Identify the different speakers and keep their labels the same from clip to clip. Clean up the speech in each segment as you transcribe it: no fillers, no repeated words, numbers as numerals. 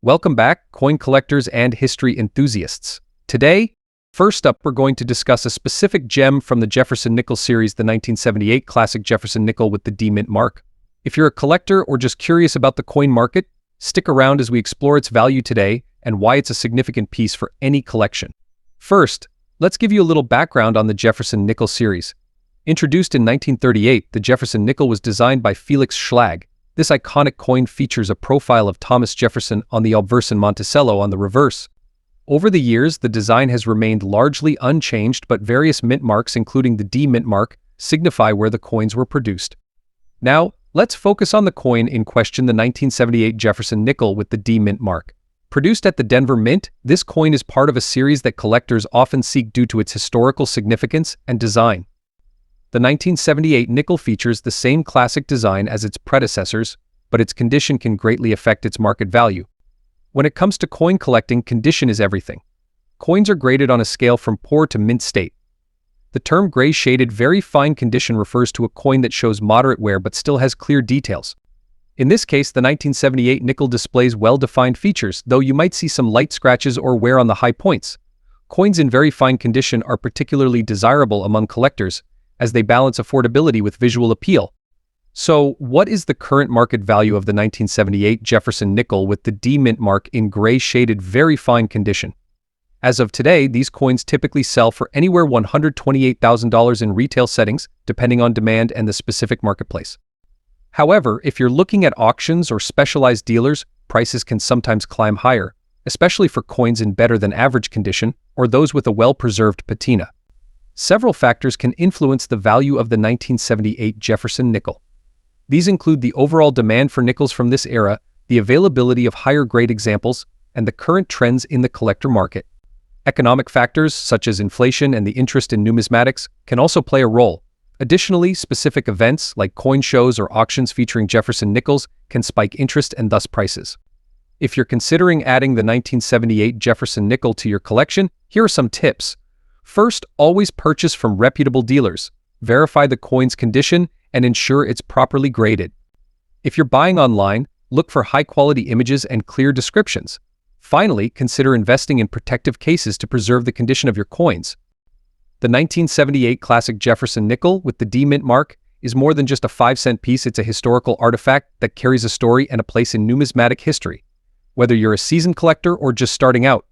Speaker 1: Welcome back, coin collectors and history enthusiasts. Today, first up, we're going to discuss a specific gem from the Jefferson nickel series, the 1978 classic Jefferson nickel with the D mint mark. If you're a collector or just curious about the coin market, stick around as we explore its value today and why it's a significant piece for any collection. First, let's give you a little background on the Jefferson nickel series. Introduced in 1938, the Jefferson nickel was designed by Felix Schlag. This iconic coin features a profile of Thomas Jefferson on the obverse and Monticello on the reverse. Over the years, the design has remained largely unchanged, but various mint marks, including the D mint mark, signify where the coins were produced. Now, let's focus on the coin in question, the 1978 Jefferson nickel with the D mint mark. Produced at the Denver Mint, this coin is part of a series that collectors often seek due to its historical significance and design. The 1978 nickel features the same classic design as its predecessors, but its condition can greatly affect its market value. When it comes to coin collecting, condition is everything. Coins are graded on a scale from poor to mint state. The term gray-shaded very fine condition refers to a coin that shows moderate wear but still has clear details. In this case, the 1978 nickel displays well-defined features, though you might see some light scratches or wear on the high points. Coins in very fine condition are particularly desirable among collectors, as they balance affordability with visual appeal. So, what is the current market value of the 1978 Jefferson nickel with the D mint mark in gray-shaded very fine condition? As of today, these coins typically sell for anywhere $128,000 in retail settings, depending on demand and the specific marketplace. However, if you're looking at auctions or specialized dealers, prices can sometimes climb higher, especially for coins in better than average condition or those with a well-preserved patina. Several factors can influence the value of the 1978 Jefferson nickel. These include the overall demand for nickels from this era, the availability of higher-grade examples, and the current trends in the collector market. Economic factors, such as inflation and the interest in numismatics, can also play a role. Additionally, specific events, like coin shows or auctions featuring Jefferson nickels, can spike interest and thus prices. If you're considering adding the 1978 Jefferson nickel to your collection, here are some tips. First, always purchase from reputable dealers. Verify the coin's condition and ensure it's properly graded. If you're buying online, look for high-quality images and clear descriptions. Finally, consider investing in protective cases to preserve the condition of your coins. The 1978 classic Jefferson nickel with the D mint mark is more than just a 5-cent piece. It's a historical artifact that carries a story and a place in numismatic history. Whether you're a seasoned collector or just starting out,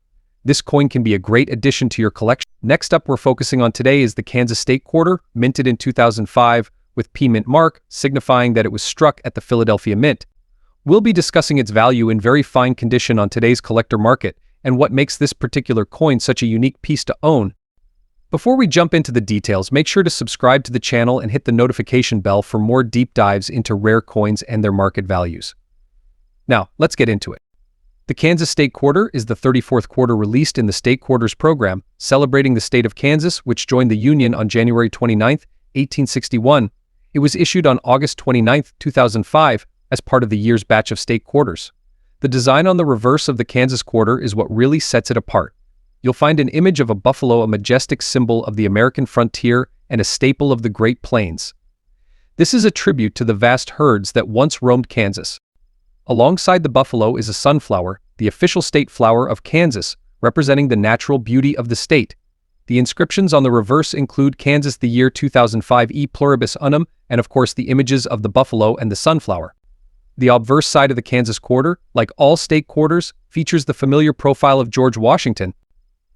Speaker 1: this coin can be a great addition to your collection. Next up, we're focusing on today is the Kansas State Quarter, minted in 2005 with P mint mark, signifying that it was struck at the Philadelphia Mint. We'll be discussing its value in very fine condition on today's collector market and what makes this particular coin such a unique piece to own. Before we jump into the details, make sure to subscribe to the channel and hit the notification bell for more deep dives into rare coins and their market values. Now, let's get into it. The Kansas State Quarter is the 34th quarter released in the State Quarters program, celebrating the state of Kansas, which joined the Union on January 29, 1861. It was issued on August 29, 2005, as part of the year's batch of state quarters. The design on the reverse of the Kansas Quarter is what really sets it apart. You'll find an image of a buffalo, a majestic symbol of the American frontier and a staple of the Great Plains. This is a tribute to the vast herds that once roamed Kansas. Alongside the buffalo is a sunflower, the official state flower of Kansas, representing the natural beauty of the state. The inscriptions on the reverse include Kansas the year 2005 e pluribus unum, and of course the images of the buffalo and the sunflower. The obverse side of the Kansas Quarter, like all state quarters, features the familiar profile of George Washington.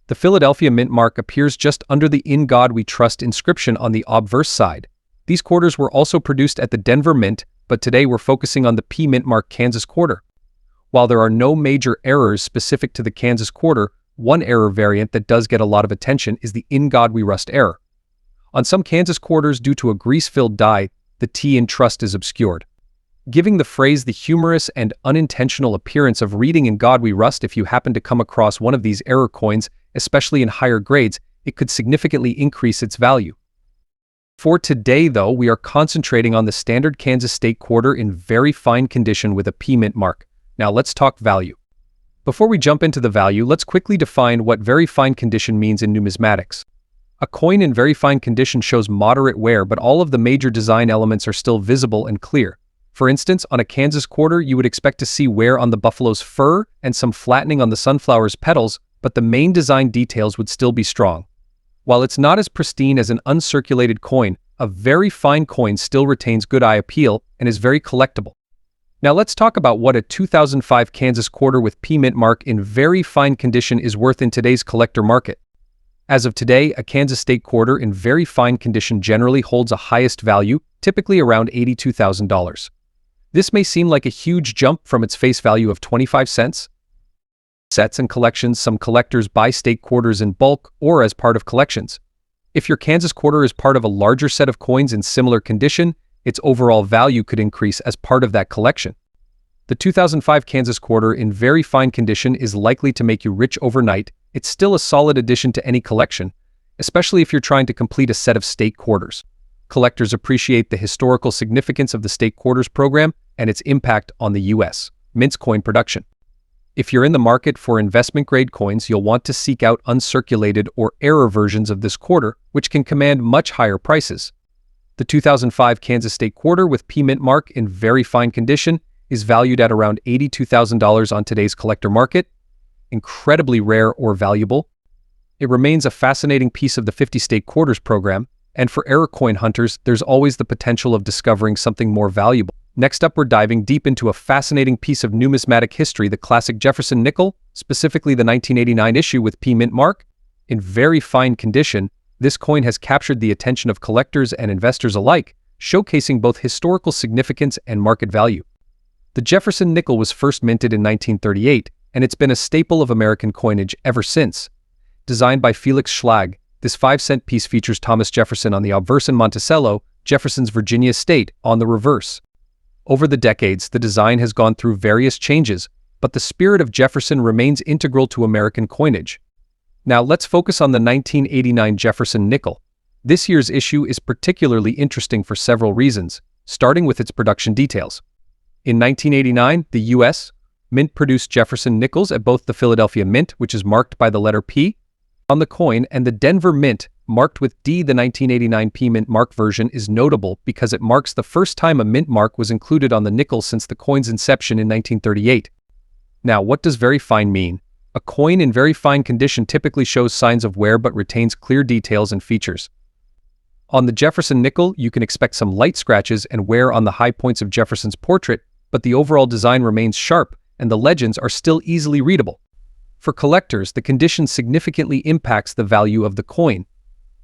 Speaker 1: The Philadelphia Mint mark appears just under the "In God We Trust" inscription on the obverse side. These quarters were also produced at the Denver Mint, but today we're focusing on the P mint mark Kansas Quarter. While there are no major errors specific to the Kansas Quarter, one error variant that does get a lot of attention is the "In God We Rust" error. On some Kansas quarters, due to a grease-filled die, the T in trust is obscured, giving the phrase the humorous and unintentional appearance of reading "In God We Rust." If you happen to come across one of these error coins, especially in higher grades, it could significantly increase its value. For today, though, we are concentrating on the standard Kansas State Quarter in very fine condition with a P mint mark. Now let's talk value. Before we jump into the value, let's quickly define what very fine condition means in numismatics. A coin in very fine condition shows moderate wear, but all of the major design elements are still visible and clear. For instance, on a Kansas quarter, you would expect to see wear on the buffalo's fur and some flattening on the sunflower's petals, but the main design details would still be strong. While it's not as pristine as an uncirculated coin, a very fine coin still retains good eye appeal and is very collectible. Now let's talk about what a 2005 Kansas quarter with P mint mark in very fine condition is worth in today's collector market. As of today, a Kansas state quarter in very fine condition generally holds a highest value, typically around $82,000. This may seem like a huge jump from its face value of 25 cents. Sets and collections, some collectors buy state quarters in bulk or as part of collections. If your Kansas quarter is part of a larger set of coins in similar condition, its overall value could increase as part of that collection. The 2005 Kansas quarter in very fine condition is likely to make you rich overnight. It's still a solid addition to any collection, especially if you're trying to complete a set of state quarters. Collectors appreciate the historical significance of the state quarters program and its impact on the U.S. Mint's coin production. If you're in the market for investment-grade coins, you'll want to seek out uncirculated or error versions of this quarter, which can command much higher prices. The 2005 Kansas state quarter with P mint mark in very fine condition is valued at around $82,000 on today's collector market. Incredibly rare or valuable. It remains a fascinating piece of the 50 state quarters program, and for error coin hunters, there's always the potential of discovering something more valuable. Next up, we're diving deep into a fascinating piece of numismatic history, the classic Jefferson nickel, specifically the 1989 issue with P mint mark. In very fine condition, this coin has captured the attention of collectors and investors alike, showcasing both historical significance and market value. The Jefferson nickel was first minted in 1938, and it's been a staple of American coinage ever since. Designed by Felix Schlag, this 5-cent piece features Thomas Jefferson on the obverse and Monticello, Jefferson's Virginia estate, on the reverse. Over the decades, the design has gone through various changes, but the spirit of Jefferson remains integral to American coinage. Now let's focus on the 1989 Jefferson nickel. This year's issue is particularly interesting for several reasons, starting with its production details. In 1989, the U.S. Mint produced Jefferson nickels at both the Philadelphia Mint, which is marked by the letter P on the coin, and the Denver Mint, marked with D. The 1989 P mint mark version is notable because it marks the first time a mint mark was included on the nickel since the coin's inception in 1938. Now, what does very fine mean? A coin in very fine condition typically shows signs of wear but retains clear details and features. On the Jefferson nickel, you can expect some light scratches and wear on the high points of Jefferson's portrait, but the overall design remains sharp and the legends are still easily readable. For collectors, the condition significantly impacts the value of the coin.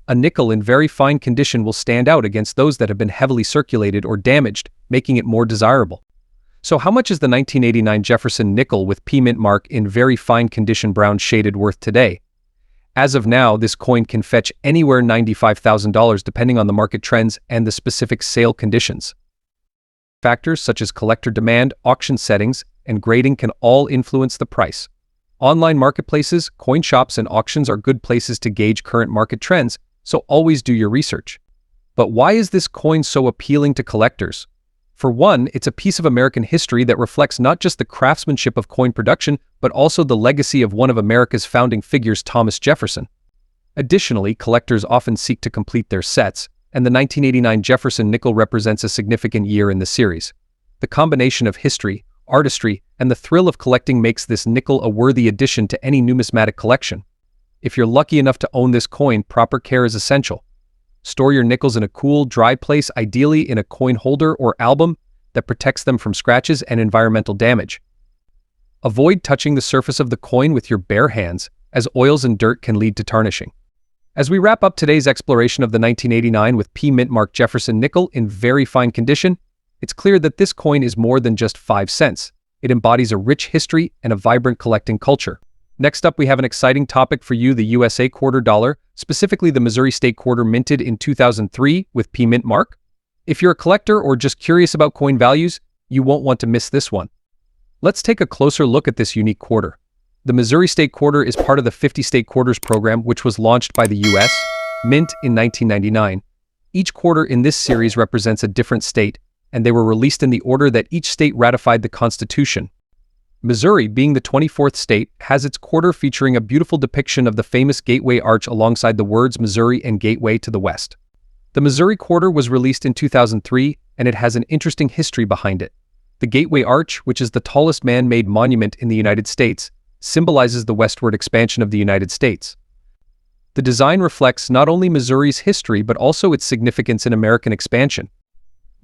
Speaker 1: A nickel in very fine condition will stand out against those that have been heavily circulated or damaged, making it more desirable. So how much is the 1989 Jefferson nickel with P mint mark in very fine condition brown shaded worth today? As of now, this coin can fetch anywhere $95,000 depending on the market trends and the specific sale conditions. Factors such as collector demand, auction settings, and grading can all influence the price. Online marketplaces, coin shops, and auctions are good places to gauge current market trends, so always do your research. But why is this coin so appealing to collectors? For one, it's a piece of American history that reflects not just the craftsmanship of coin production, but also the legacy of one of America's founding figures, Thomas Jefferson. Additionally, collectors often seek to complete their sets, and the 1989 Jefferson nickel represents a significant year in the series. The combination of history, artistry, and the thrill of collecting makes this nickel a worthy addition to any numismatic collection. If you're lucky enough to own this coin, proper care is essential. Store your nickels in a cool, dry place, ideally in a coin holder or album that protects them from scratches and environmental damage. Avoid touching the surface of the coin with your bare hands, as oils and dirt can lead to tarnishing. As we wrap up today's exploration of the 1989 with P mint mark Jefferson nickel in very fine condition, it's clear that this coin is more than just 5 cents. It embodies a rich history and a vibrant collecting culture. Next up, we have an exciting topic for you, the USA quarter dollar, specifically the Missouri State quarter minted in 2003 with P mint mark. If you're a collector or just curious about coin values, you won't want to miss this one. Let's take a closer look at this unique quarter. The Missouri State quarter is part of the 50 State Quarters program, which was launched by the U.S. Mint in 1999. Each quarter in this series represents a different state, and they were released in the order that each state ratified the Constitution. Missouri, being the 24th state, has its quarter featuring a beautiful depiction of the famous Gateway Arch alongside the words Missouri and Gateway to the west. The Missouri Quarter was released in 2003, and it has an interesting history behind it. The Gateway Arch, which is the tallest man-made monument in the United States, symbolizes the westward expansion of the United States. The design reflects not only Missouri's history but also its significance in American expansion.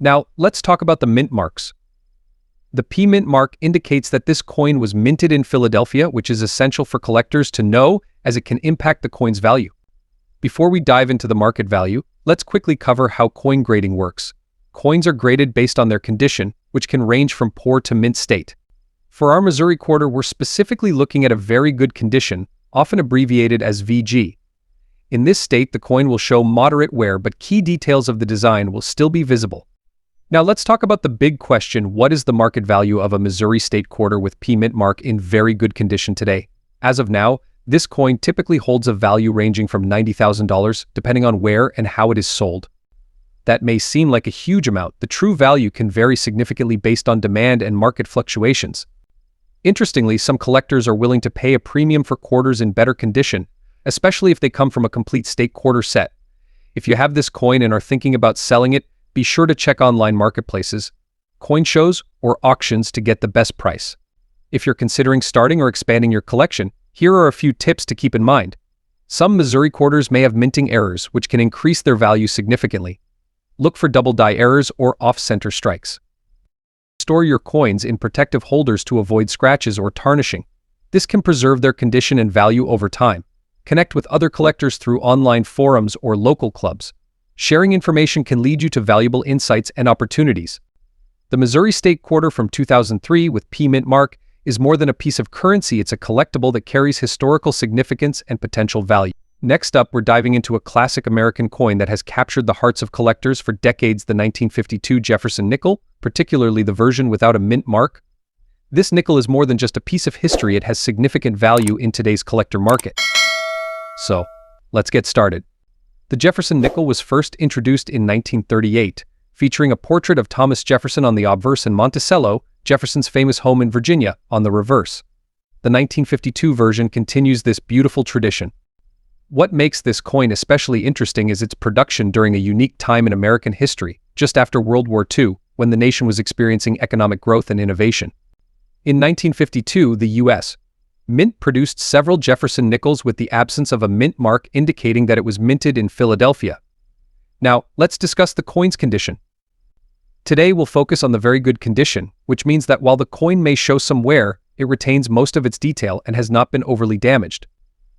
Speaker 1: Now, let's talk about the mint marks. The P mint mark indicates that this coin was minted in Philadelphia, which is essential for collectors to know as it can impact the coin's value. Before we dive into the market value, let's quickly cover how coin grading works. Coins are graded based on their condition, which can range from poor to mint state. For our Missouri Quarter, we're specifically looking at a very good condition, often abbreviated as VG. In this state, the coin will show moderate wear, but key details of the design will still be visible. Now let's talk about the big question: what is the market value of a Missouri State Quarter with P mint mark in very good condition today? As of now, this coin typically holds a value ranging from $90,000, depending on where and how it is sold. That may seem like a huge amount. The true value can vary significantly based on demand and market fluctuations. Interestingly, some collectors are willing to pay a premium for quarters in better condition, especially if they come from a complete state quarter set. If you have this coin and are thinking about selling it, be sure to check online marketplaces, coin shows, or auctions to get the best price. If you're considering starting or expanding your collection, here are a few tips to keep in mind. Some Missouri quarters may have minting errors, which can increase their value significantly. Look for double die errors or off-center strikes. Store your coins in protective holders to avoid scratches or tarnishing. This can preserve their condition and value over time. Connect with other collectors through online forums or local clubs. Sharing information can lead you to valuable insights and opportunities. The Missouri State Quarter from 2003 with P mint mark is more than a piece of currency. It's a collectible that carries historical significance and potential value. Next up, we're diving into a classic American coin that has captured the hearts of collectors for decades: the 1952 Jefferson nickel, particularly the version without a mint mark. This nickel is more than just a piece of history. It has significant value in today's collector market. So, let's get started. The Jefferson nickel was first introduced in 1938, featuring a portrait of Thomas Jefferson on the obverse and Monticello, Jefferson's famous home in Virginia, on the reverse. The 1952 version continues this beautiful tradition. What makes this coin especially interesting is its production during a unique time in American history, just after World War II, when the nation was experiencing economic growth and innovation. In 1952, the U.S. Mint produced several Jefferson nickels with the absence of a mint mark indicating that it was minted in Philadelphia. Now, let's discuss the coin's condition. Today we'll focus on the very good condition, which means that while the coin may show some wear, it retains most of its detail and has not been overly damaged.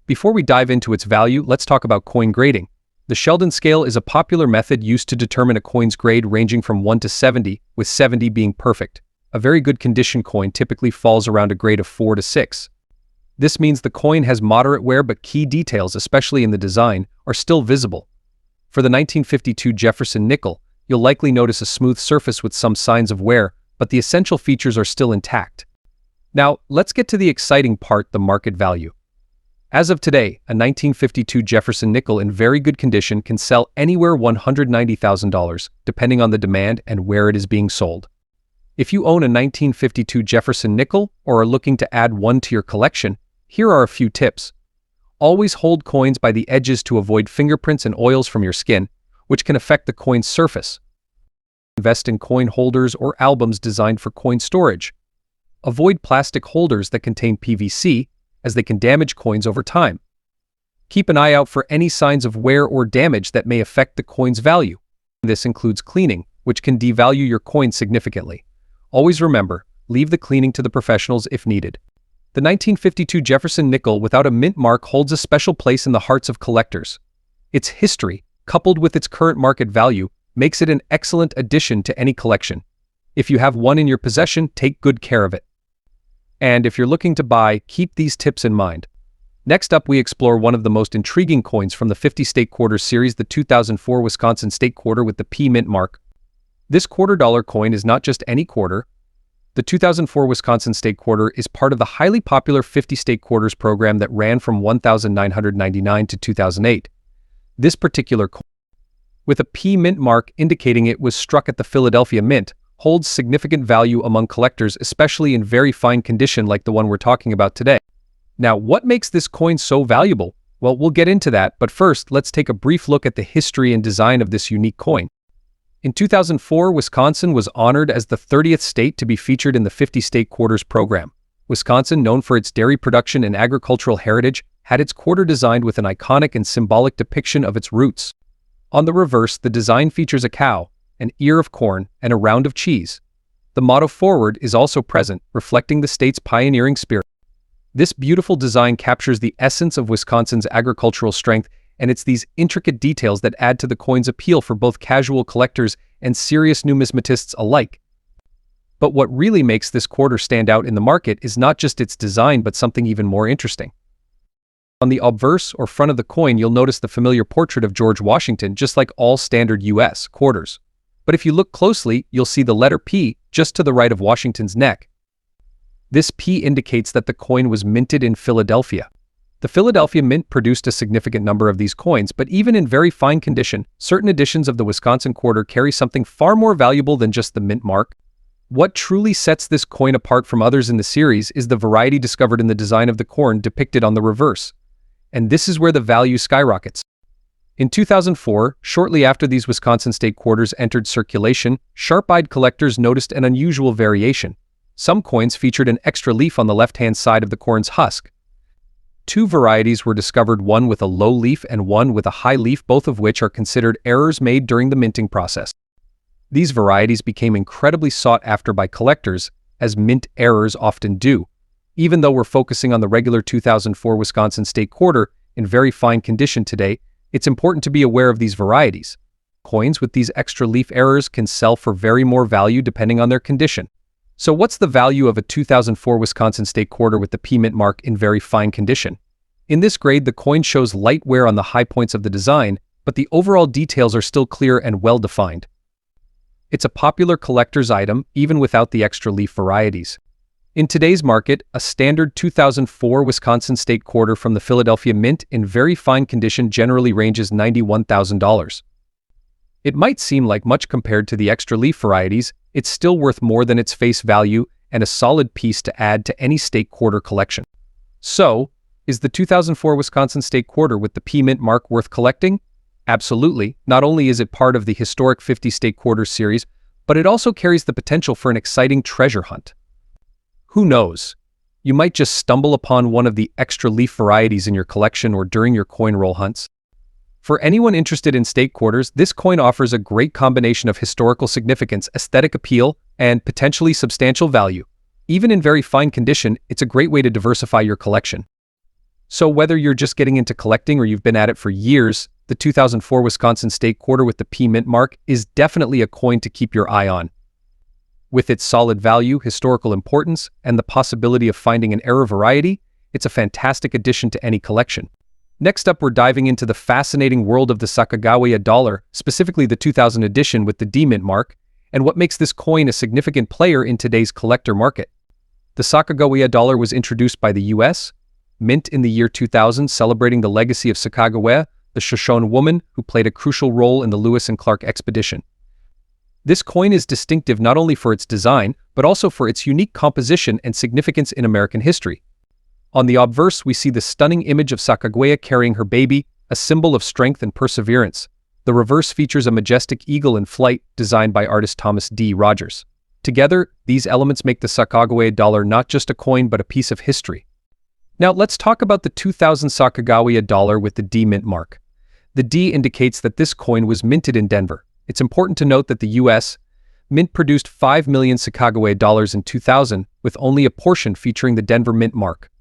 Speaker 1: Before we dive into its value, let's talk about coin grading. The Sheldon scale is a popular method used to determine a coin's grade, ranging from 1 to 70, with 70 being perfect. A very good condition coin typically falls around a grade of 4 to 6. This means the coin has moderate wear, but key details, especially in the design, are still visible. For the 1952 Jefferson nickel, you'll likely notice a smooth surface with some signs of wear, but the essential features are still intact. Now, let's get to the exciting part: the market value. As of today, a 1952 Jefferson nickel in very good condition can sell anywhere $190,000, depending on the demand and where it is being sold. If you own a 1952 Jefferson nickel or are looking to add one to your collection, here are a few tips. Always hold coins by the edges to avoid fingerprints and oils from your skin, which can affect the coin's surface. Invest in coin holders or albums designed for coin storage. Avoid plastic holders that contain PVC, as they can damage coins over time. Keep an eye out for any signs of wear or damage that may affect the coin's value. This includes cleaning, which can devalue your coin significantly. Always remember, leave the cleaning to the professionals if needed. The 1952 Jefferson nickel without a mint mark holds a special place in the hearts of collectors. Its history, coupled with its current market value, makes it an excellent addition to any collection. If you have one in your possession, take good care of it. And if you're looking to buy, keep these tips in mind. Next up, we explore one of the most intriguing coins from the 50 State Quarter series, the 2004 Wisconsin State Quarter with the P mint mark. This $quarter coin is not just any quarter. The 2004 Wisconsin State Quarter is part of the highly popular 50 State Quarters program that ran from 1999 to 2008. This particular coin, with a P mint mark indicating it was struck at the Philadelphia Mint, holds significant value among collectors, especially in very fine condition like the one we're talking about today. Now, what makes this coin so valuable? Well, we'll get into that, but first, let's take a brief look at the history and design of this unique coin. In 2004, Wisconsin was honored as the 30th state to be featured in the 50-state quarters program. Wisconsin, known for its dairy production and agricultural heritage, had its quarter designed with an iconic and symbolic depiction of its roots. On the reverse, the design features a cow, an ear of corn, and a round of cheese. The motto forward is also present, reflecting the state's pioneering spirit. This beautiful design captures the essence of Wisconsin's agricultural strength, and it's these intricate details that add to the coin's appeal for both casual collectors and serious numismatists alike. But what really makes this quarter stand out in the market is not just its design, but something even more interesting. On the obverse, or front of the coin, you'll notice the familiar portrait of George Washington, just like all standard U.S. quarters. But if you look closely, you'll see the letter P just to the right of Washington's neck. This P indicates that the coin was minted in Philadelphia. The Philadelphia Mint produced a significant number of these coins, but even in very fine condition, certain editions of the Wisconsin quarter carry something far more valuable than just the mint mark. What truly sets this coin apart from others in the series is the variety discovered in the design of the corn depicted on the reverse. And this is where the value skyrockets. In 2004, shortly after these Wisconsin state quarters entered circulation, sharp-eyed collectors noticed an unusual variation. Some coins featured an extra leaf on the left-hand side of the corn's husk. Two varieties were discovered, one with a low leaf and one with a high leaf, both of which are considered errors made during the minting process. These varieties became incredibly sought after by collectors, as mint errors often do. Even though we're focusing on the regular 2004 Wisconsin state quarter in very fine condition today, it's important to be aware of these varieties. Coins with these extra leaf errors can sell for very more value depending on their condition. So what's the value of a 2004 Wisconsin state quarter with the P mint mark in very fine condition? In this grade, the coin shows light wear on the high points of the design, but the overall details are still clear and well defined. It's a popular collector's item, even without the extra leaf varieties. In today's market, a standard 2004 Wisconsin state quarter from the Philadelphia Mint in very fine condition generally ranges $91,000. It might seem like much compared to the extra leaf varieties, it's still worth more than its face value and a solid piece to add to any state quarter collection. So, is the 2004 Wisconsin state quarter with the P mint mark worth collecting? Absolutely. Not only is it part of the historic 50 state quarters series, but it also carries the potential for an exciting treasure hunt. Who knows? You might just stumble upon one of the extra leaf varieties in your collection or during your coin roll hunts. For anyone interested in state quarters, this coin offers a great combination of historical significance, aesthetic appeal, and potentially substantial value. Even in very fine condition, it's a great way to diversify your collection. So whether you're just getting into collecting or you've been at it for years, the 2004 Wisconsin state quarter with the P mint mark is definitely a coin to keep your eye on. With its solid value, historical importance, and the possibility of finding an error variety, it's a fantastic addition to any collection. Next up, we're diving into the fascinating world of the Sacagawea dollar, specifically the 2000 edition with the D mint mark, and what makes this coin a significant player in today's collector market. The Sacagawea dollar was introduced by the U.S. Mint in the year 2000, celebrating the legacy of Sacagawea, the Shoshone woman who played a crucial role in the Lewis and Clark expedition. This coin is distinctive not only for its design, but also for its unique composition and significance in American history. On the obverse, we see the stunning image of Sacagawea carrying her baby, a symbol of strength and perseverance. The reverse features a majestic eagle in flight, designed by artist Thomas D. Rogers. Together, these elements make the Sacagawea dollar not just a coin, but a piece of history. Now, let's talk about the 2000 Sacagawea dollar with the D mint mark. The D indicates that this coin was minted in Denver. It's important to note that the U.S. Mint produced 5 million Sacagawea dollars in 2000, with only a portion featuring the Denver mint mark.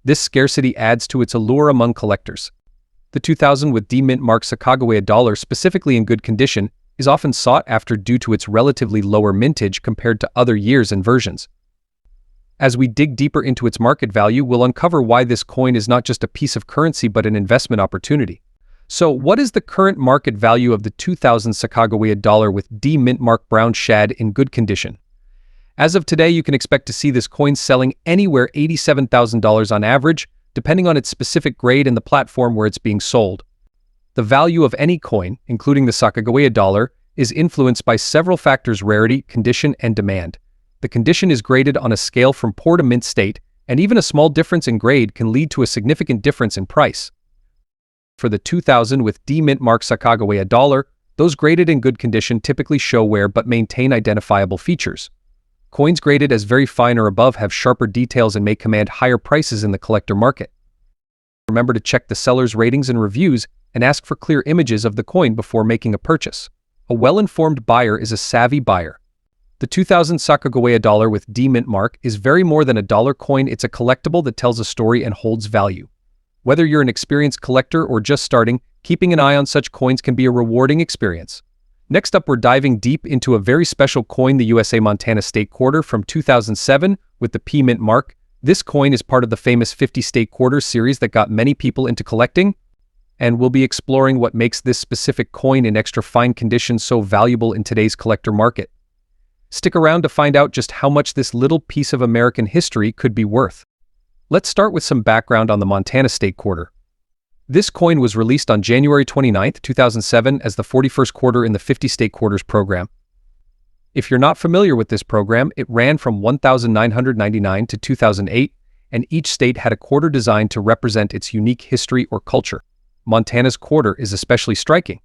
Speaker 1: This scarcity adds to its allure among collectors. The 2000 with D mint mark Sacagawea dollar, specifically in good condition, is often sought after due to its relatively lower mintage compared to other years and versions. As we dig deeper into its market value, we'll uncover why this coin is not just a piece of currency but an investment opportunity. So, what is the current market value of the 2000 Sacagawea dollar with D mint mark brown shad in good condition? As of today, you can expect to see this coin selling anywhere $87,000 on average, depending on its specific grade and the platform where it's being sold. The value of any coin, including the Sacagawea dollar, is influenced by several factors: rarity, condition, and demand. The condition is graded on a scale from poor to mint state, and even a small difference in grade can lead to a significant difference in price. For the 2000 with D mint mark Sacagawea dollar, those graded in good condition typically show wear but maintain identifiable features. Coins graded as very fine or above have sharper details and may command higher prices in the collector market. Remember to check the seller's ratings and reviews and ask for clear images of the coin before making a purchase. A well-informed buyer is a savvy buyer. The 2000 Sacagawea dollar with D mint mark is very more than a dollar coin. It's a collectible that tells a story and holds value. Whether you're an experienced collector or just starting, keeping an eye on such coins can be a rewarding experience. Next up, we're diving deep into a very special coin, the USA Montana State Quarter from 2007 with the P mint mark. This coin is part of the famous 50 State Quarters series that got many people into collecting, and we'll be exploring what makes this specific coin in extra fine condition so valuable in today's collector market. Stick around to find out just how much this little piece of American history could be worth. Let's start with some background on the Montana State Quarter. This coin was released on January 29, 2007 as the 41st quarter in the 50 State Quarters program. If you're not familiar with this program, it ran from 1999 to 2008, and each state had a quarter designed to represent its unique history or culture. Montana's quarter is especially striking.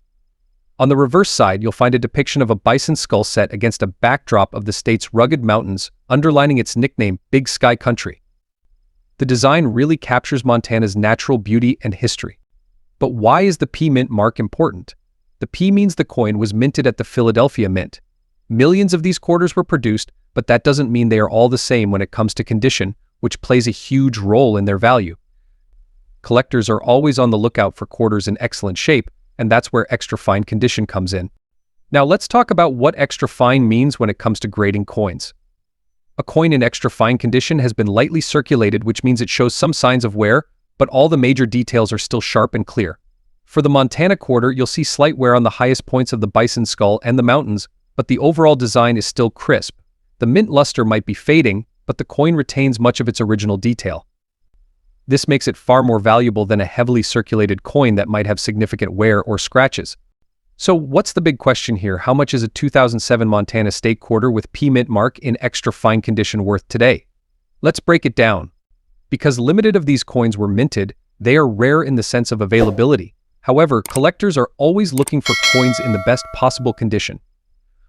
Speaker 1: On the reverse side, you'll find a depiction of a bison skull set against a backdrop of the state's rugged mountains, underlining its nickname, Big Sky Country. The design really captures Montana's natural beauty and history. But why is the P mint mark important? The P means the coin was minted at the Philadelphia Mint. Millions of these quarters were produced, but that doesn't mean they are all the same when it comes to condition, which plays a huge role in their value. Collectors are always on the lookout for quarters in excellent shape, and that's where extra fine condition comes in. Now let's talk about what extra fine means when it comes to grading coins. A coin in extra fine condition has been lightly circulated, which means it shows some signs of wear, but all the major details are still sharp and clear. For the Montana quarter, you'll see slight wear on the highest points of the bison skull and the mountains, but the overall design is still crisp. The mint luster might be fading, but the coin retains much of its original detail. This makes it far more valuable than a heavily circulated coin that might have significant wear or scratches. So what's the big question here? How much is a 2007 Montana State Quarter with P mint mark in extra fine condition worth today? Let's break it down. Because limited of these coins were minted, they are rare in the sense of availability. However, collectors are always looking for coins in the best possible condition.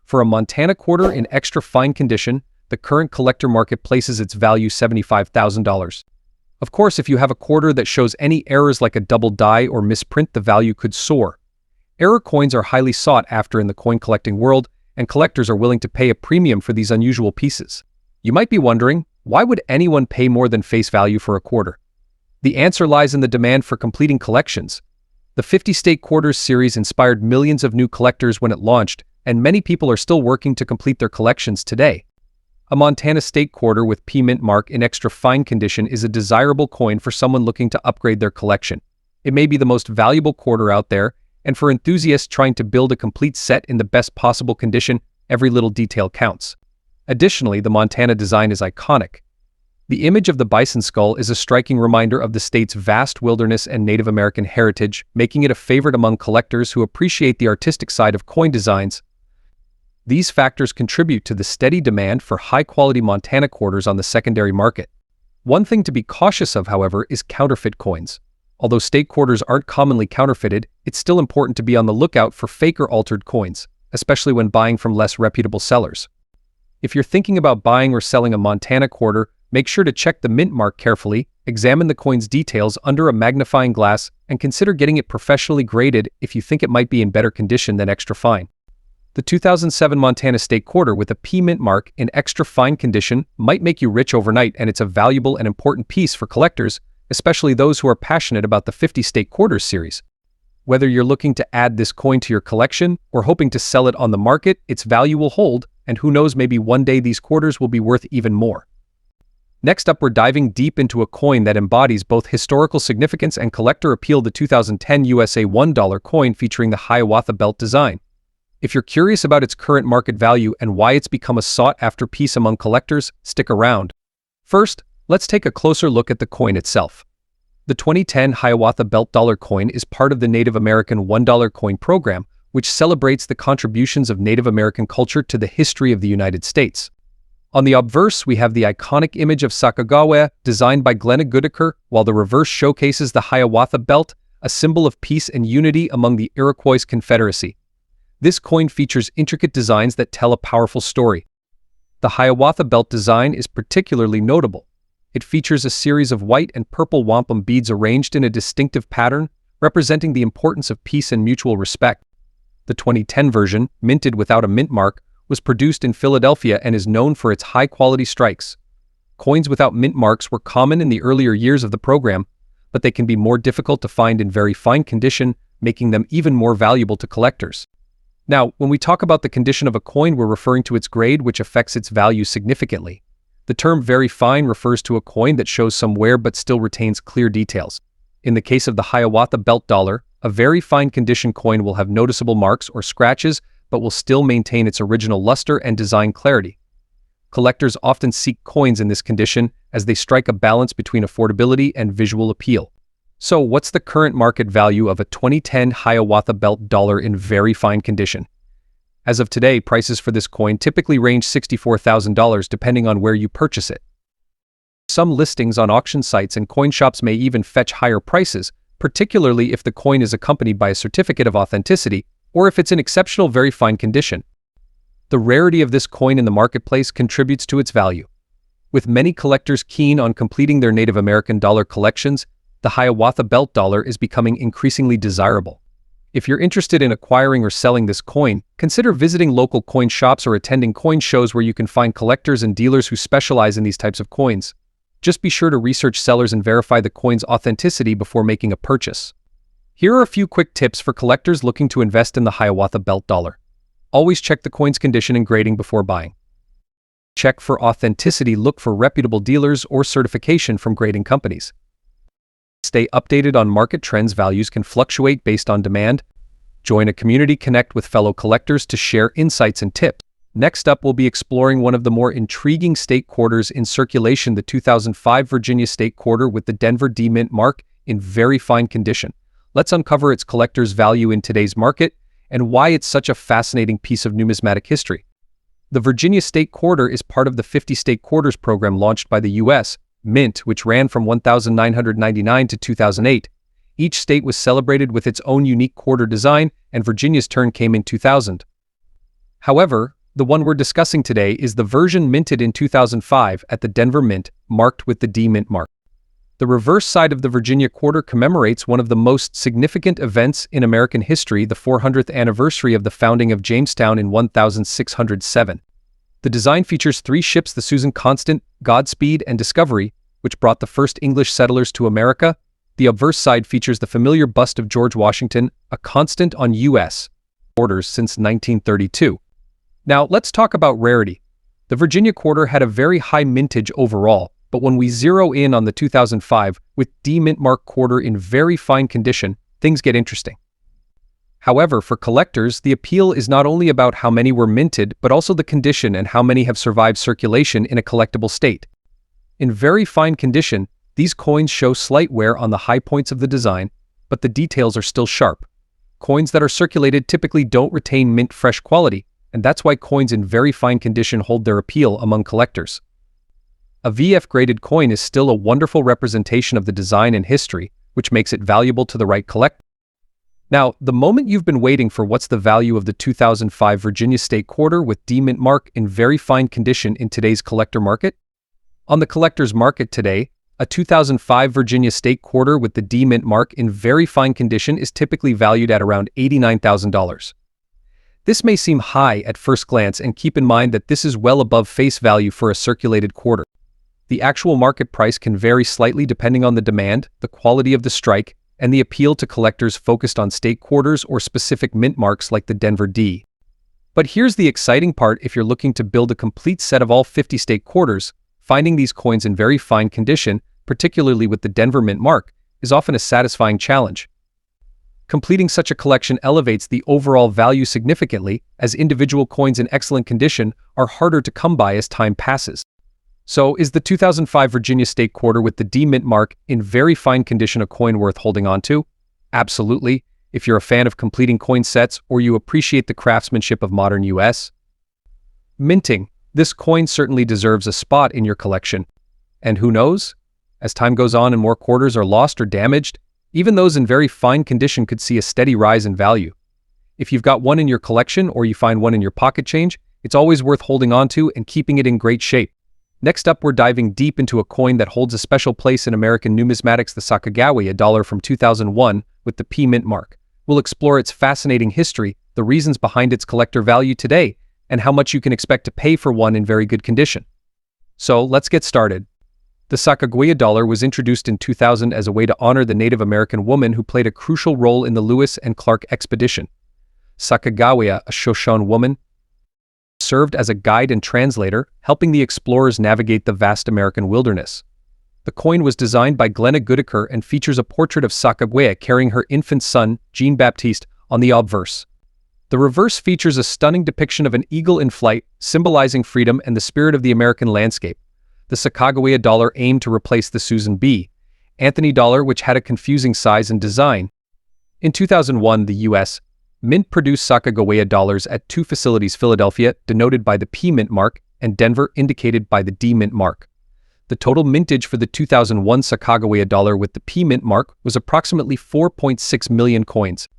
Speaker 1: For a Montana quarter in extra fine condition, the current collector market places its value $75,000. Of course, if you have a quarter that shows any errors like a double die or misprint, the value could soar. Error coins are highly sought after in the coin collecting world, and collectors are willing to pay a premium for these unusual pieces. You might be wondering, why would anyone pay more than face value for a quarter? The answer lies in the demand for completing collections. The 50 State Quarters series inspired millions of new collectors when it launched, and many people are still working to complete their collections today. A Montana State Quarter with P mint mark in extra fine condition is a desirable coin for someone looking to upgrade their collection. It may be the most valuable quarter out there, and for enthusiasts trying to build a complete set in the best possible condition, every little detail counts. Additionally, the Montana design is iconic. The image of the bison skull is a striking reminder of the state's vast wilderness and Native American heritage, making it a favorite among collectors who appreciate the artistic side of coin designs. These factors contribute to the steady demand for high-quality Montana quarters on the secondary market. One thing to be cautious of, however, is counterfeit coins. Although state quarters aren't commonly counterfeited, it's still important to be on the lookout for fake or altered coins, especially when buying from less reputable sellers. If you're thinking about buying or selling a Montana quarter, make sure to check the mint mark carefully, examine the coin's details under a magnifying glass, and consider getting it professionally graded if you think it might be in better condition than extra fine. The 2007 Montana State Quarter with a P mint mark in extra fine condition might make you rich overnight, and it's a valuable and important piece for collectors, especially those who are passionate about the 50 State Quarters series. Whether you're looking to add this coin to your collection or hoping to sell it on the market, its value will hold, and who knows, maybe one day these quarters will be worth even more. Next up, we're diving deep into a coin that embodies both historical significance and collector appeal, the 2010 USA $1 coin featuring the Hiawatha belt design. If you're curious about its current market value and why it's become a sought-after piece among collectors, stick around. First, let's take a closer look at the coin itself. The 2010 Hiawatha belt dollar coin is part of the Native American $1 coin program, which celebrates the contributions of Native American culture to the history of the United States. On the obverse, we have the iconic image of Sacagawea, designed by Glenna Goodacre, while the reverse showcases the Hiawatha belt, a symbol of peace and unity among the Iroquois Confederacy. This coin features intricate designs that tell a powerful story. The Hiawatha belt design is particularly notable. It features a series of white and purple wampum beads arranged in a distinctive pattern, representing the importance of peace and mutual respect. The 2010 version, minted without a mint mark, was produced in Philadelphia and is known for its high-quality strikes. Coins without mint marks were common in the earlier years of the program, but they can be more difficult to find in very fine condition, making them even more valuable to collectors. Now, when we talk about the condition of a coin, we're referring to its grade, which affects its value significantly. The term very fine refers to a coin that shows some wear but still retains clear details. In the case of the Hiawatha belt dollar, a very fine condition coin will have noticeable marks or scratches, but will still maintain its original luster and design clarity. Collectors often seek coins in this condition as they strike a balance between affordability and visual appeal. So, what's the current market value of a 2010 Hiawatha belt dollar in very fine condition? As of today, prices for this coin typically range $64,000 depending on where you purchase it. Some listings on auction sites and coin shops may even fetch higher prices, particularly if the coin is accompanied by a certificate of authenticity or if it's in exceptional very fine condition. The rarity of this coin in the marketplace contributes to its value. With many collectors keen on completing their Native American dollar collections, the Hiawatha belt dollar is becoming increasingly desirable. If you're interested in acquiring or selling this coin, consider visiting local coin shops or attending coin shows where you can find collectors and dealers who specialize in these types of coins. Just be sure to research sellers and verify the coin's authenticity before making a purchase. Here are a few quick tips for collectors looking to invest in the Hiawatha belt dollar. Always check the coin's condition and grading before buying. Check for authenticity. Look for reputable dealers or certification from grading companies. Stay updated on market trends. Values can fluctuate based on demand. Join a community, connect with fellow collectors to share insights and tips. Next up, we'll be exploring one of the more intriguing state quarters in circulation, the 2005 Virginia State Quarter with the Denver D mint mark in very fine condition. Let's uncover its collector's value in today's market and why it's such a fascinating piece of numismatic history. The Virginia State Quarter is part of the 50 State Quarters program launched by the U.S. Mint, which ran from 1999 to 2008. Each state was celebrated with its own unique quarter design, and Virginia's turn came in 2000. However, the one we're discussing today is the version minted in 2005 at the Denver Mint, marked with the D mint mark. The reverse side of the Virginia quarter commemorates one of the most significant events in American history, the 400th anniversary of the founding of Jamestown in 1607. The design features three ships, the Susan Constant, Godspeed, and Discovery, which brought the first English settlers to America. The obverse side features the familiar bust of George Washington, a constant on U.S. orders since 1932. Now, let's talk about rarity. The Virginia quarter had a very high mintage overall, but when we zero in on the 2005 with D mint mark quarter in very fine condition, things get interesting. However, for collectors, the appeal is not only about how many were minted, but also the condition and how many have survived circulation in a collectible state. In very fine condition, these coins show slight wear on the high points of the design, but the details are still sharp. Coins that are circulated typically don't retain mint-fresh quality, and that's why coins in very fine condition hold their appeal among collectors. A VF-graded coin is still a wonderful representation of the design and history, which makes it valuable to the right collector. Now, the moment you've been waiting for: what's the value of the 2005 Virginia State Quarter with D mint mark in very fine condition in today's collector market? On the collector's market today, a 2005 Virginia State Quarter with the D mint mark in very fine condition is typically valued at around $89,000. This may seem high at first glance, and keep in mind that this is well above face value for a circulated quarter. The actual market price can vary slightly depending on the demand, the quality of the strike, and the appeal to collectors focused on state quarters or specific mint marks like the Denver D. But here's the exciting part: if you're looking to build a complete set of all 50 state quarters, finding these coins in very fine condition, particularly with the Denver mint mark, is often a satisfying challenge. Completing such a collection elevates the overall value significantly, as individual coins in excellent condition are harder to come by as time passes. So, is the 2005 Virginia State Quarter with the D mint mark in very fine condition a coin worth holding on to? Absolutely, if you're a fan of completing coin sets or you appreciate the craftsmanship of modern U.S. minting. This coin certainly deserves a spot in your collection. And who knows? As time goes on and more quarters are lost or damaged, Even those in very fine condition could see a steady rise in value. If you've got one in your collection or you find one in your pocket change, it's always worth holding on to and keeping it in great shape. Next up, we're diving deep into a coin that holds a special place in American numismatics, the Sacagawea dollar from 2001 with the P mint mark. We'll explore its fascinating history, the reasons behind its collector value today, and how much you can expect to pay for one in very good condition. So, let's get started. The Sacagawea dollar was introduced in 2000 as a way to honor the Native American woman who played a crucial role in the Lewis and Clark expedition. Sacagawea, a Shoshone woman, served as a guide and translator, helping the explorers navigate the vast American wilderness. The coin was designed by Glenna Goodacre and features a portrait of Sacagawea carrying her infant son, Jean-Baptiste, on the obverse. The reverse features a stunning depiction of an eagle in flight, symbolizing freedom and the spirit of the American landscape. The Sacagawea dollar aimed to replace the Susan B. Anthony dollar, which had a confusing size and design. In 2001, the U.S. Mint produced Sacagawea dollars at two facilities: Philadelphia, denoted by the P mint mark, and Denver, indicated by the D mint mark. The total mintage for the 2001 Sacagawea dollar with the P mint mark was approximately 4.6 million coins.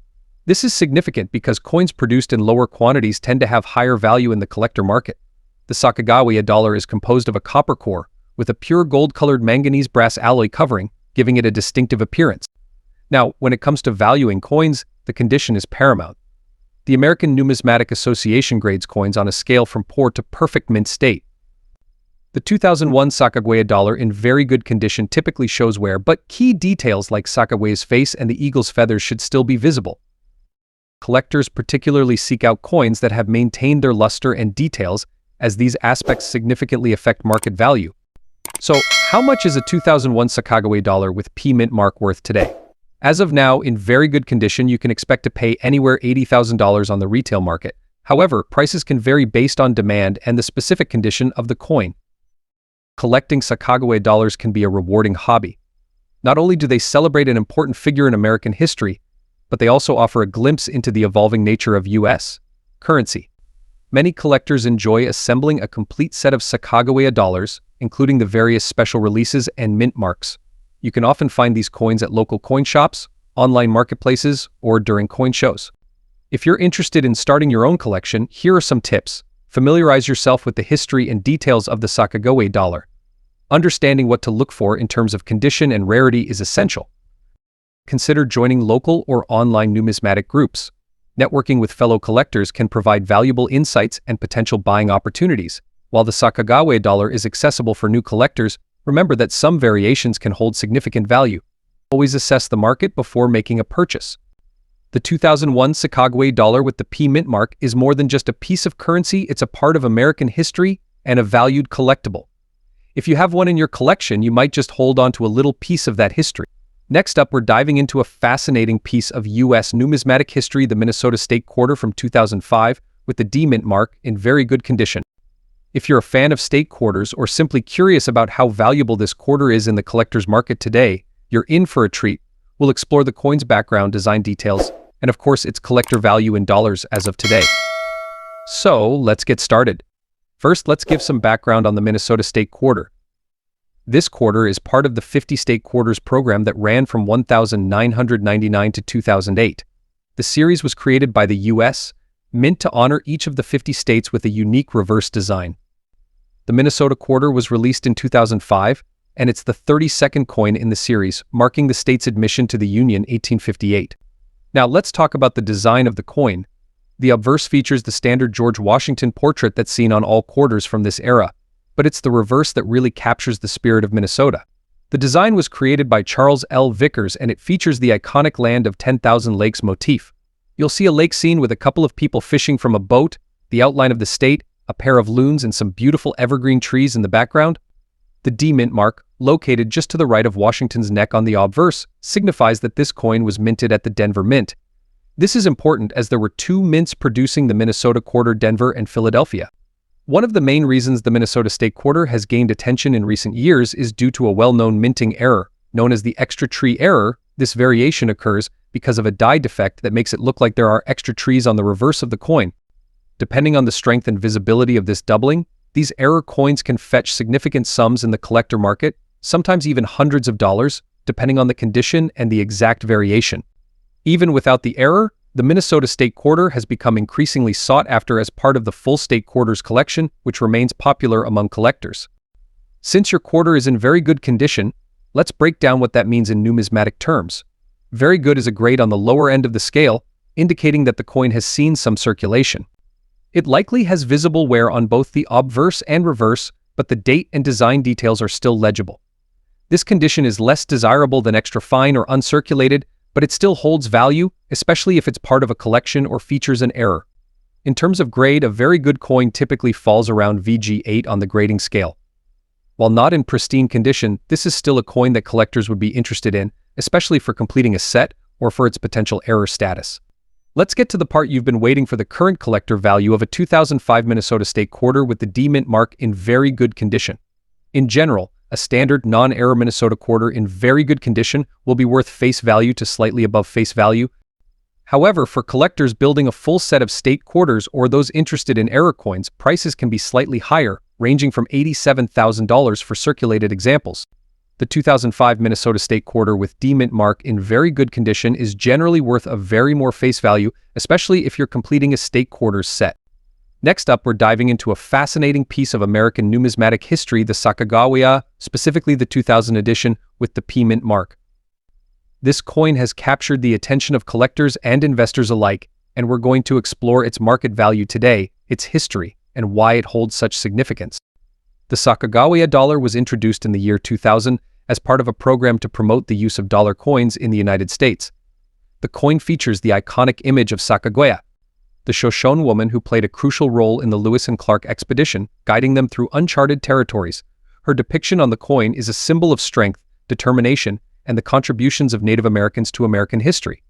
Speaker 1: This is significant because coins produced in lower quantities tend to have higher value in the collector market. The Sacagawea dollar is composed of a copper core, with a pure gold-colored manganese brass alloy covering, giving it a distinctive appearance. Now, when it comes to valuing coins, the condition is paramount. The American Numismatic Association grades coins on a scale from poor to perfect mint state. The 2001 Sacagawea dollar in very good condition typically shows wear, but key details like Sacagawea's face and the eagle's feathers should still be visible. Collectors particularly seek out coins that have maintained their luster and details, as these aspects significantly affect market value. So, how much is a 2001 Sacagawea dollar with P mint mark worth today? As of now, in very good condition, you can expect to pay anywhere $80,000 on the retail market. However, prices can vary based on demand and the specific condition of the coin. Collecting Sacagawea dollars can be a rewarding hobby. Not only do they celebrate an important figure in American history, but they also offer a glimpse into the evolving nature of U.S. currency. Many collectors enjoy assembling a complete set of Sacagawea dollars, including the various special releases and mint marks. You can often find these coins at local coin shops, online marketplaces, or during coin shows. If you're interested in starting your own collection, here are some tips. Familiarize yourself with the history and details of the Sacagawea dollar. Understanding what to look for in terms of condition and rarity is essential. Consider joining local or online numismatic groups. Networking with fellow collectors can provide valuable insights and potential buying opportunities. While the Sacagawea dollar is accessible for new collectors, remember that some variations can hold significant value. Always assess the market before making a purchase. The 2001 Sacagawea dollar with the P mint mark is more than just a piece of currency, it's a part of American history and a valued collectible. If you have one in your collection, you might just hold on to a little piece of that history. Next up, we're diving into a fascinating piece of U.S. numismatic history, the Minnesota State Quarter from 2005, with the D mint mark in very good condition. If you're a fan of state quarters or simply curious about how valuable this quarter is in the collector's market today, you're in for a treat. We'll explore the coin's background, design details, and of course its collector value in dollars as of today. So, let's get started. First, let's give some background on the Minnesota State Quarter. This quarter is part of the 50 State Quarters program that ran from 1999 to 2008. The series was created by the U.S. Mint to honor each of the 50 states with a unique reverse design. The Minnesota Quarter was released in 2005, and it's the 32nd coin in the series, marking the state's admission to the Union 1858. Now let's talk about the design of the coin. The obverse features the standard George Washington portrait that's seen on all quarters from this era, but it's the reverse that really captures the spirit of Minnesota. The design was created by Charles L. Vickers, and it features the iconic Land of 10,000 Lakes motif. You'll see a lake scene with a couple of people fishing from a boat, the outline of the state, a pair of loons, and some beautiful evergreen trees in the background. The D mint mark, located just to the right of Washington's neck on the obverse, signifies that this coin was minted at the Denver Mint. This is important as there were two mints producing the Minnesota Quarter, Denver and Philadelphia. One of the main reasons the Minnesota State Quarter has gained attention in recent years is due to a well-known minting error, known as the extra tree error. This variation occurs because of a die defect that makes it look like there are extra trees on the reverse of the coin. Depending on the strength and visibility of this doubling, these error coins can fetch significant sums in the collector market, sometimes even hundreds of dollars, depending on the condition and the exact variation. Even without the error, the Minnesota State Quarter has become increasingly sought after as part of the full State Quarters collection, which remains popular among collectors. Since your quarter is in very good condition, let's break down what that means in numismatic terms. Very good is a grade on the lower end of the scale, indicating that the coin has seen some circulation. It likely has visible wear on both the obverse and reverse, but the date and design details are still legible. This condition is less desirable than extra fine or uncirculated, but it still holds value, especially if it's part of a collection or features an error. In terms of grade, a very good coin typically falls around VG8 on the grading scale. While not in pristine condition, this is still a coin that collectors would be interested in, especially for completing a set or for its potential error status. Let's get to the part you've been waiting for: the current collector value of a 2005 Minnesota State Quarter with the D mint mark in very good condition. In general, a standard non-error Minnesota Quarter in very good condition will be worth face value to slightly above face value. However, for collectors building a full set of state quarters or those interested in error coins, prices can be slightly higher, ranging from $87,000 for circulated examples. The 2005 Minnesota State Quarter with D mint mark in very good condition is generally worth a very more face value, especially if you're completing a state quarters set. Next up, we're diving into a fascinating piece of American numismatic history, the Sacagawea, specifically the 2000 edition with the P mint mark. This coin has captured the attention of collectors and investors alike, and we're going to explore its market value today, its history, and why it holds such significance. The Sacagawea dollar was introduced in the year 2000 as part of a program to promote the use of dollar coins in the United States. The coin features the iconic image of Sacagawea, the Shoshone woman who played a crucial role in the Lewis and Clark expedition, guiding them through uncharted territories. Her depiction on the coin is a symbol of strength, determination, and the contributions of Native Americans to American history.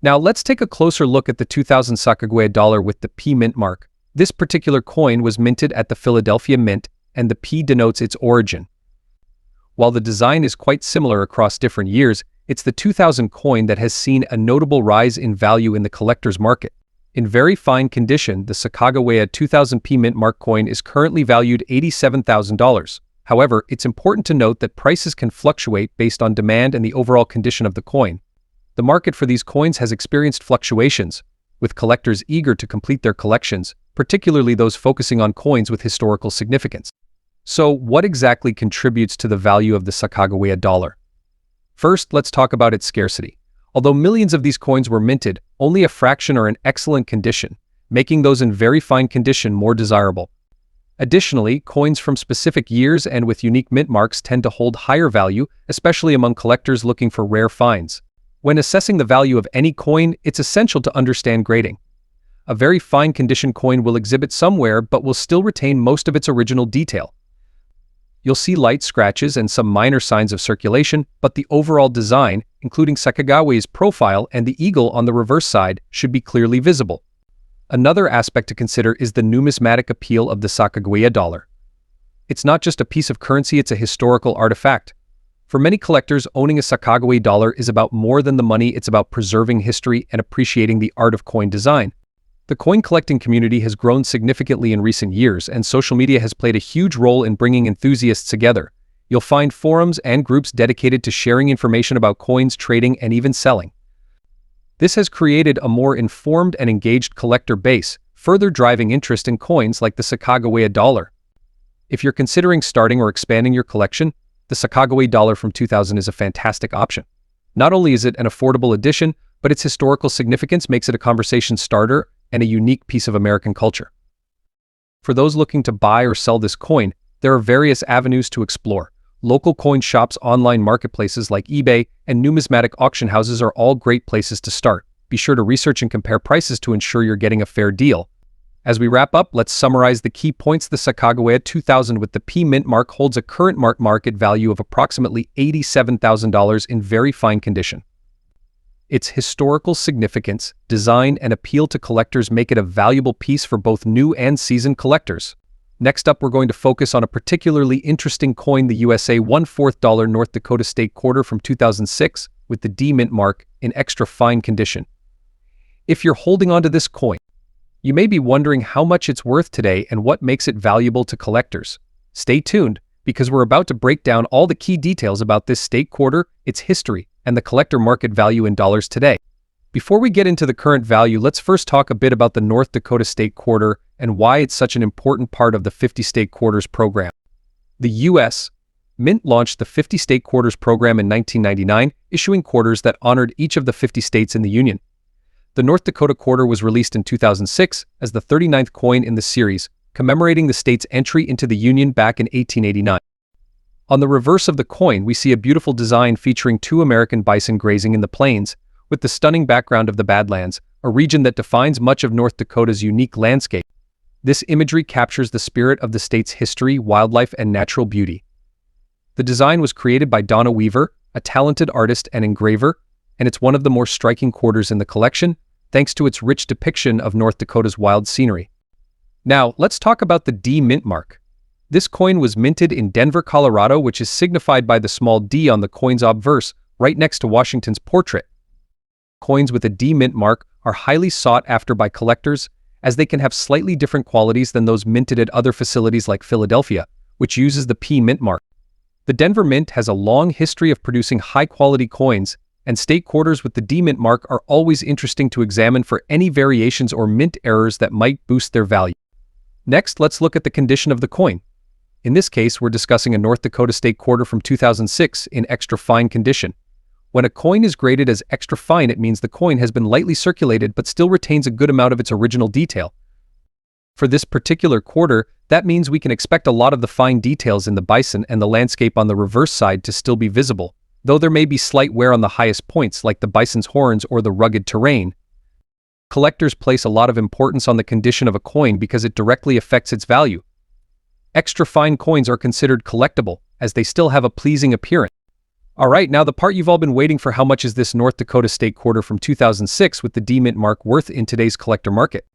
Speaker 1: Now let's take a closer look at the 2000 Sacagawea dollar with the P mint mark. This particular coin was minted at the Philadelphia Mint, and the P denotes its origin. While the design is quite similar across different years, it's the 2000 coin that has seen a notable rise in value in the collector's market. In very fine condition, the Sacagawea 2000 P mint mark coin is currently valued $87,000. However, it's important to note that prices can fluctuate based on demand and the overall condition of the coin. The market for these coins has experienced fluctuations, with collectors eager to complete their collections, particularly those focusing on coins with historical significance. So, what exactly contributes to the value of the Sacagawea dollar? First, let's talk about its scarcity. Although millions of these coins were minted, only a fraction are in excellent condition, making those in very fine condition more desirable. Additionally, coins from specific years and with unique mint marks tend to hold higher value, especially among collectors looking for rare finds. When assessing the value of any coin, it's essential to understand grading. A very fine condition coin will exhibit some wear but will still retain most of its original detail. You'll see light scratches and some minor signs of circulation, but the overall design, including Sacagawea's profile and the eagle on the reverse side, should be clearly visible. Another aspect to consider is the numismatic appeal of the Sacagawea dollar. It's not just a piece of currency, it's a historical artifact. For many collectors, owning a Sacagawea dollar is about more than the money, it's about preserving history and appreciating the art of coin design. The coin collecting community has grown significantly in recent years, and social media has played a huge role in bringing enthusiasts together. You'll find forums and groups dedicated to sharing information about coins, trading, and even selling. This has created a more informed and engaged collector base, further driving interest in coins like the Sacagawea dollar. If you're considering starting or expanding your collection, the Sacagawea dollar from 2000 is a fantastic option. Not only is it an affordable addition, but its historical significance makes it a conversation starter and a unique piece of American culture. For those looking to buy or sell this coin, there are various avenues to explore. Local coin shops, online marketplaces like eBay, and numismatic auction houses are all great places to start. Be sure to research and compare prices to ensure you're getting a fair deal. As we wrap up, let's summarize the key points. The Sacagawea 2000 with the P mint mark holds a current market value of approximately $87,000 in very fine condition. Its historical significance, design, and appeal to collectors make it a valuable piece for both new and seasoned collectors. Next up, we're going to focus on a particularly interesting coin, the USA 1/4 North Dakota State Quarter from 2006 with the D mint mark in extra fine condition. If you're holding onto this coin, you may be wondering how much it's worth today and what makes it valuable to collectors. Stay tuned, because we're about to break down all the key details about this state quarter, its history, and the collector market value in dollars today. Before we get into the current value, let's first talk a bit about the North Dakota state quarter and why it's such an important part of the 50 state quarters program. The U.S. Mint launched the 50 state quarters program in 1999, issuing quarters that honored each of the 50 states in the Union. The North Dakota quarter was released in 2006 as the 39th coin in the series, commemorating the state's entry into the Union back in 1889. On the reverse of the coin, we see a beautiful design featuring two American bison grazing in the plains, with the stunning background of the Badlands, a region that defines much of North Dakota's unique landscape. This imagery captures the spirit of the state's history, wildlife, and natural beauty. The design was created by Donna Weaver, a talented artist and engraver, and it's one of the more striking quarters in the collection, thanks to its rich depiction of North Dakota's wild scenery. Now, let's talk about the D mint mark. This coin was minted in Denver, Colorado, which is signified by the small d on the coin's obverse, right next to Washington's portrait. Coins with a D mint mark are highly sought after by collectors, as they can have slightly different qualities than those minted at other facilities like Philadelphia, which uses the P mint mark. The Denver Mint has a long history of producing high-quality coins, and state quarters with the D mint mark are always interesting to examine for any variations or mint errors that might boost their value. Next, let's look at the condition of the coin. In this case, we're discussing a North Dakota state quarter from 2006 in extra fine condition. When a coin is graded as extra fine, it means the coin has been lightly circulated but still retains a good amount of its original detail. For this particular quarter, that means we can expect a lot of the fine details in the bison and the landscape on the reverse side to still be visible, though there may be slight wear on the highest points like the bison's horns or the rugged terrain. Collectors place a lot of importance on the condition of a coin because it directly affects its value. Extra fine coins are considered collectible, as they still have a pleasing appearance. Alright, now the part you've all been waiting for: how much is this North Dakota state quarter from 2006 with the D mint mark worth in today's collector market?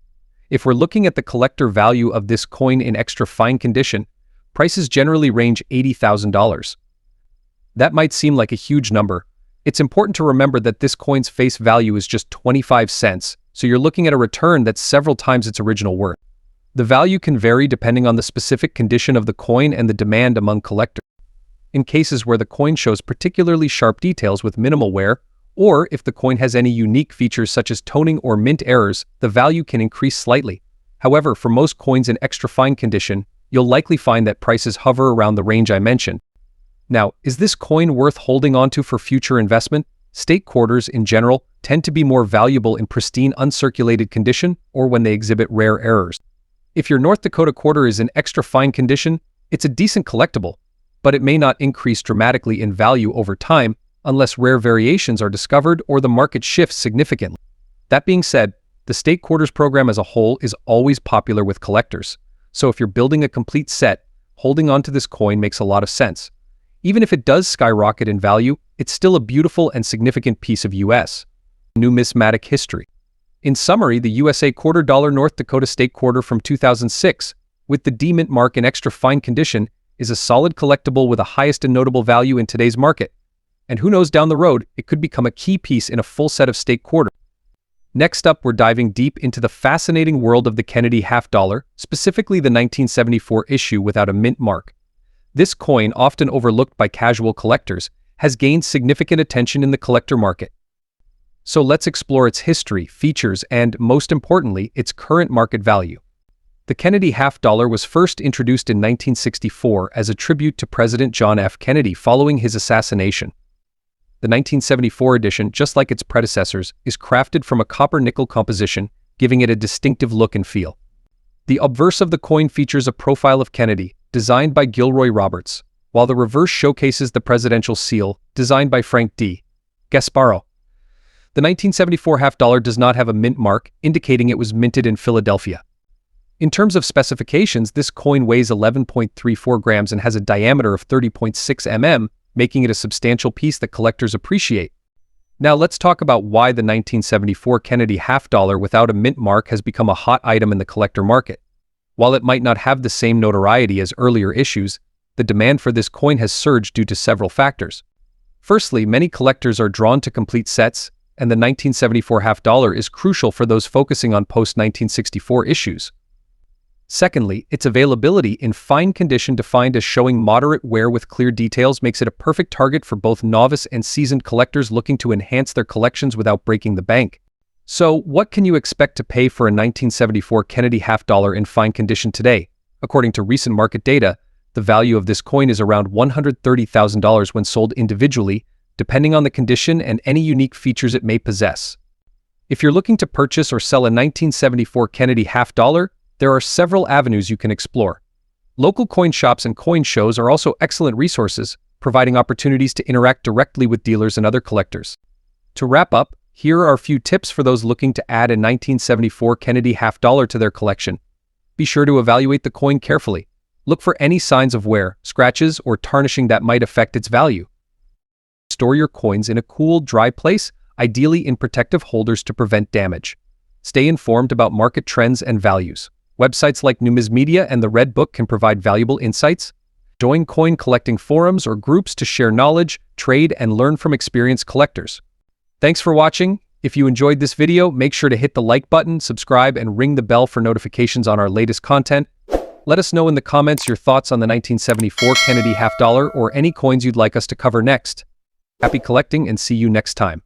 Speaker 1: If we're looking at the collector value of this coin in extra fine condition, prices generally range $80,000. That might seem like a huge number. It's important to remember that this coin's face value is just 25 cents, so you're looking at a return that's several times its original worth. The value can vary depending on the specific condition of the coin and the demand among collectors. In cases where the coin shows particularly sharp details with minimal wear, or if the coin has any unique features such as toning or mint errors, the value can increase slightly. However, for most coins in extra fine condition, you'll likely find that prices hover around the range I mentioned. Now, is this coin worth holding onto for future investment? State quarters, in general, tend to be more valuable in pristine, uncirculated condition or when they exhibit rare errors. If your North Dakota quarter is in extra fine condition, it's a decent collectible, but it may not increase dramatically in value over time unless rare variations are discovered or the market shifts significantly. That being said, the state quarters program as a whole is always popular with collectors, so if you're building a complete set, holding on to this coin makes a lot of sense. Even if it does skyrocket in value, it's still a beautiful and significant piece of U.S. numismatic history. In summary, the USA quarter dollar North Dakota state quarter from 2006, with the D mint mark in extra fine condition, is a solid collectible with the highest and notable value in today's market. And who knows, down the road, it could become a key piece in a full set of state quarters. Next up, we're diving deep into the fascinating world of the Kennedy half dollar, specifically the 1974 issue without a mint mark. This coin, often overlooked by casual collectors, has gained significant attention in the collector market. So let's explore its history, features, and, most importantly, its current market value. The Kennedy half dollar was first introduced in 1964 as a tribute to President John F. Kennedy following his assassination. The 1974 edition, just like its predecessors, is crafted from a copper-nickel composition, giving it a distinctive look and feel. The obverse of the coin features a profile of Kennedy, designed by Gilroy Roberts, while the reverse showcases the presidential seal, designed by Frank D. Gasparo. The 1974 half dollar does not have a mint mark, indicating it was minted in Philadelphia. In terms of specifications, this coin weighs 11.34 grams and has a diameter of 30.6 mm, making it a substantial piece that collectors appreciate. Now let's talk about why the 1974 Kennedy half dollar without a mint mark has become a hot item in the collector market. While it might not have the same notoriety as earlier issues, the demand for this coin has surged due to several factors. Firstly, many collectors are drawn to complete sets, and the 1974 half dollar is crucial for those focusing on post-1964 issues. Secondly, its availability in fine condition defined as showing moderate wear with clear details makes it a perfect target for both novice and seasoned collectors looking to enhance their collections without breaking the bank. So, what can you expect to pay for a 1974 Kennedy half dollar in fine condition today? According to recent market data, the value of this coin is around $130,000 when sold individually, depending on the condition and any unique features it may possess. If you're looking to purchase or sell a 1974 Kennedy half dollar, there are several avenues you can explore. Local coin shops and coin shows are also excellent resources, providing opportunities to interact directly with dealers and other collectors. To wrap up, here are a few tips for those looking to add a 1974 Kennedy half dollar to their collection. Be sure to evaluate the coin carefully. Look for any signs of wear, scratches, or tarnishing that might affect its value. Store your coins in a cool, dry place, ideally in protective holders to prevent damage. Stay informed about market trends and values. Websites like Numismedia and the Red Book can provide valuable insights. Join coin collecting forums or groups to share knowledge, trade, and learn from experienced collectors. Thanks for watching. If you enjoyed this video, make sure to hit the like button, subscribe, and ring the bell for notifications on our latest content. Let us know in the comments your thoughts on the 1974 Kennedy half dollar or any coins you'd like us to cover next. Happy collecting and see you next time.